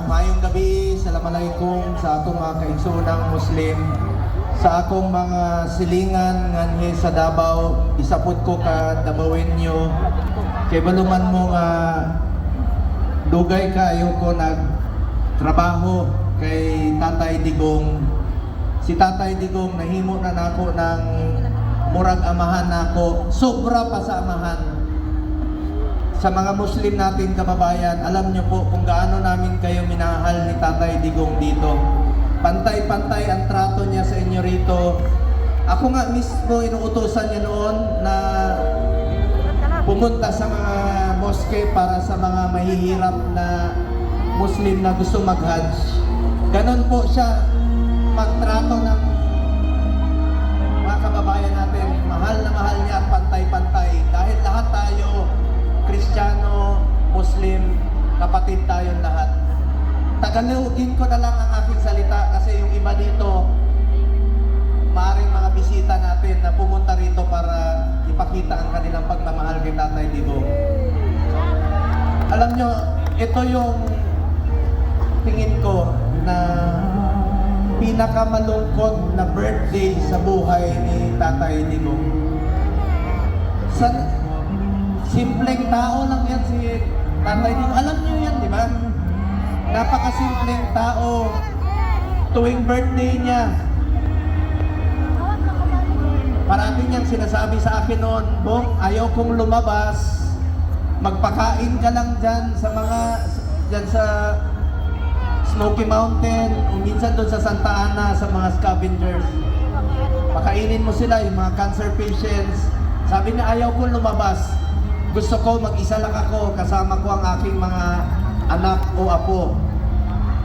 Mayong gabi, Assalamualaikum sa atong mga kaigsoonang Muslim, sa akong mga silingan nganhi sa Davao, isapod ko ka Davaoenyo, kay baluman mo nga dugay kayo ko nagtrabaho kay Tatay Digong. Si Tatay Digong nahimo na nako ng murag amahan nako, sobra pa sa amahan. Sa mga Muslim natin kababayan, alam niyo po kung gaano namin kayo minahal ni Tatay Digong dito. Pantay-pantay ang trato niya sa inyo rito. Ako nga mismo inuutosan niya noon na pumunta sa mga mosque para sa mga mahihirap na Muslim na gusto mag-Hajj. Ganon po siya magtrato ng mga kababayan natin. Mahal na mahal niya at pantay-pantay. Dahil lahat tayo Kristiyano, Muslim, kapatid tayong lahat. Tagalogin ko na lang ang aking salita kasi yung iba dito, maaaring mga bisita natin na pumunta rito para ipakita ang kanilang pagmamahal kay Tatay Digong. Alam nyo, ito yung tingin ko na pinakamalungkot na birthday sa buhay ni Tatay Digong. Simpleng tao lang yan si Tatay Digong. Alam niyo yan, di ba? Napakasimpleng tao. Tuwing birthday niya, marami niyang sinasabi sa akin noon, Bong, ayaw kong lumabas. Magpakain ka lang dyan sa mga, dyan sa Smoky Mountain, o minsan doon sa Santa Ana, sa mga scavengers. Pakainin mo sila, yung mga cancer patients. Sabi niya, ayaw kong lumabas. Gusto ko mag-isa lang ako, kasama ko ang aking mga anak o apo.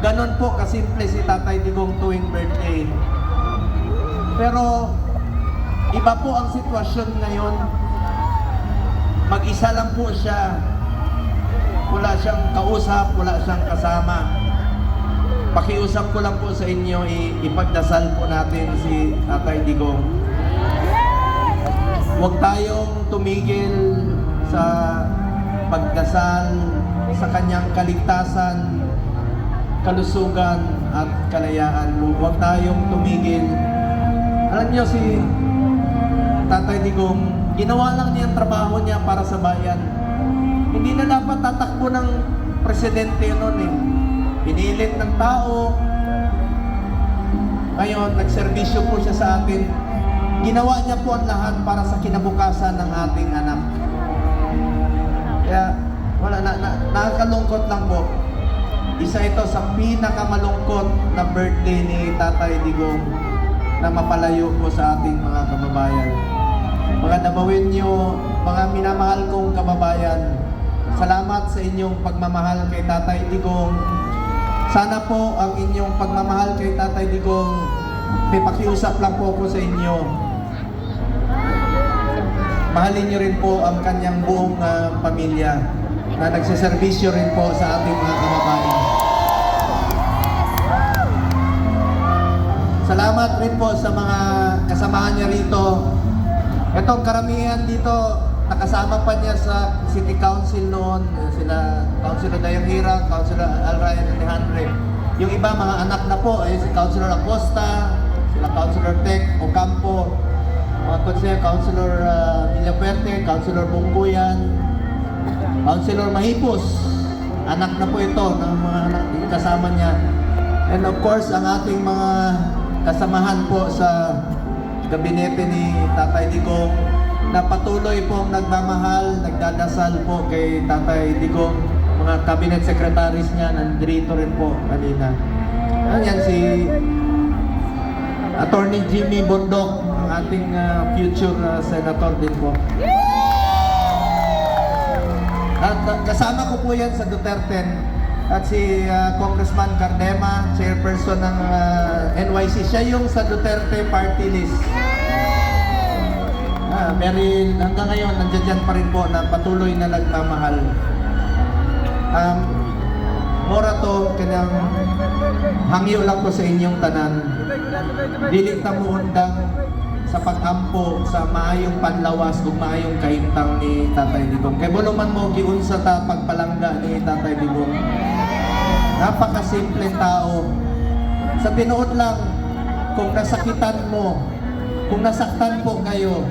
Ganon po kasimple si Tatay Digong tuwing birthday. Pero iba po ang sitwasyon ngayon. Mag-isa lang po siya. Wala siyang kausap, wala siyang kasama. Pakiusap ko lang po sa inyo, ipagdasal po natin si Tatay Digong. Huwag tayong tumigil sa pagdasal sa kanyang kaligtasan, kalusugan at kalayaan. Huwag tayong tumigil. Alam niyo si Tatay Digong, ginawa lang niya ang trabaho niya para sa bayan. Hindi na dapat tatakbo ng presidente noon eh. Pinilit ng tao. Ngayon, nagserbisyo po siya sa atin. Ginawa niya po ang lahat para sa kinabukasan ng ating anak. Kaya, nakakalungkot lang po. Isa ito sa pinakamalungkot na birthday ni Tatay Digong na mapalayo po sa ating mga kababayan. Mga Davaoenyo, mga minamahal kong kababayan, salamat sa inyong pagmamahal kay Tatay Digong. Sana po ang inyong pagmamahal kay Tatay Digong, may pakiusap lang po ako sa inyo. Mahalin niyo rin po ang kanyang buong pamilya na nagsiservisyo rin po sa ating mga kababayan. Salamat rin po sa mga kasamahan niya rito. Itong karamihan dito, nakasama pa niya sa City Council noon. Sila Councilor Dayang-Hira, Councilor Alrayan Alejandre. Yung iba mga anak na po ay si Councilor Acosta, sila Councilor Tec Ocampo, mga konsehal, Councilor Villafuerte, Councilor Bungguyan, Councilor Mahipos. Anak na po ito ng mga anak kasama niya. And of course, ang ating mga kasamahan po sa gabinete ni Tatay Digong na patuloy pong nagmamahal, nagdadasal po kay Tatay Digong. Mga cabinet secretaries niya nandito rin po kanina. Ayan si Attorney Jimmy Bondok, ang ating future senator din po. At kasama ko po yan sa Duterte. At si Congressman Cardema, chairperson ng NYC. Siya yung sa Duterte party list. Hanggang ngayon, nandiyan pa rin po na patuloy na nagmamahal. Mora to, kanyang hangyo lang po sa inyong tanan. Dili ta mo undang sa pag-ampo sa maayong panlawas ug maayong kahimtang ni Tatay Digong. Kay bulo man mo giunsa ta pagpalangga ni Tatay Digong. Napakasimpleng tao. Sa tinuod lang, kung nasakitan mo, kung nasaktan po kayo,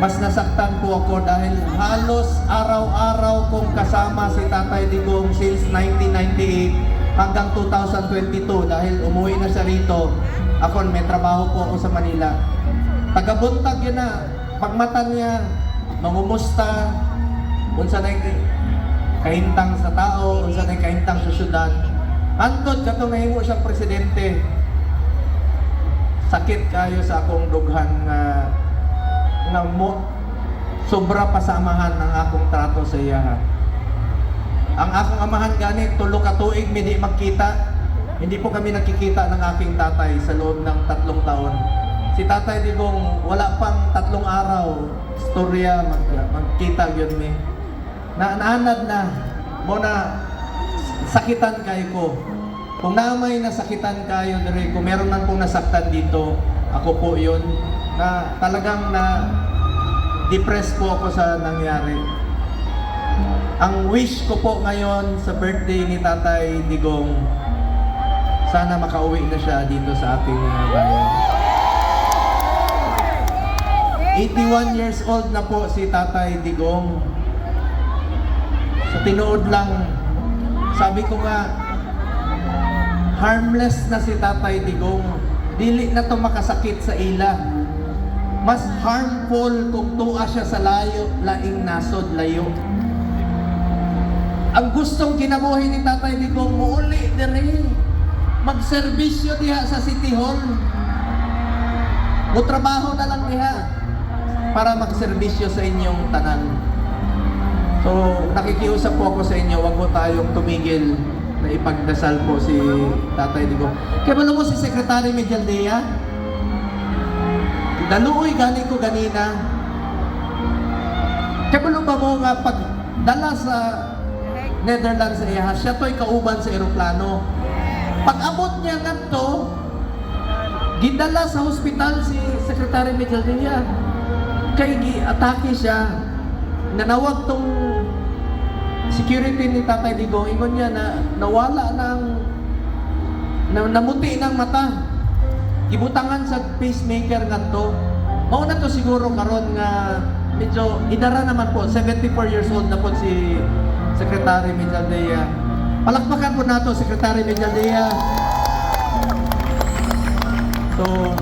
mas nasaktan po ako dahil halos araw-araw kong kasama si Tatay Digong since 1998 hanggang 2022 dahil umuwi na siya rito. Ako may trabaho po ako sa Manila. Tagabuntag yun na, pagmata niya, mangumusta, unsa na kahintang sa tao, unsa na kahintang sa syudad. Antod katong nahimo siyang presidente. Sakit kayo sa akong dughan nga mo sobra pasamahan ng akong trato sa iya. Ang akong amahan gani tulo ka tuig mi di magkita. Hindi po kami nakikita ng aking tatay sa loob ng 3 taon. Si Tatay Digong wala pang 3 araw istorya magkita gyud mi. Naanad na mo na sakitan kayo ko. Kung namay nasakitan kayo dire, kung meron man pong nasaktan dito, ako po yun na talagang na depressed po ako sa nangyari. Ang wish ko po ngayon sa birthday ni Tatay Digong, sana makauwi na siya dito sa ating bayan. 81 years old na po si Tatay Digong. Sa tinuod lang, sabi ko nga, harmless na si Tatay Digong. Dili na to makasakit sa ila. Mas harmful kung tuwa siya sa layo, laing nasod, layo. Ang gustong kinabuhi ni Tatay Digong, muuli dire. Magserbisyo diha sa City Hall. Mutrabaho na lang diha para magserbisyo sa inyong tanan. So, nakikiusap po ako sa inyo, wag po tayong tumigil na ipagdasal po si Tatay Digong. Kaya ba mo si Secretary Medialdea? Daluoy gani ko ganina. Kaya ba mo nga pagdala sa Netherlands sa iya, siya to'y kauban sa eroplano. Pag-abot niya nga to, gidala sa hospital si Secretary Medialdea. Kaya gi-atake siya. Nanawag tong security ni Tatay Digong, ingon niya na nawala ng namuti ng mata. Ibutangan sa pacemaker nga to. Mao na to siguro karon nga medyo idara naman po, 74 years old na po si Secretary Medialdea. Palakpakan po nato Secretary Medialdea. So,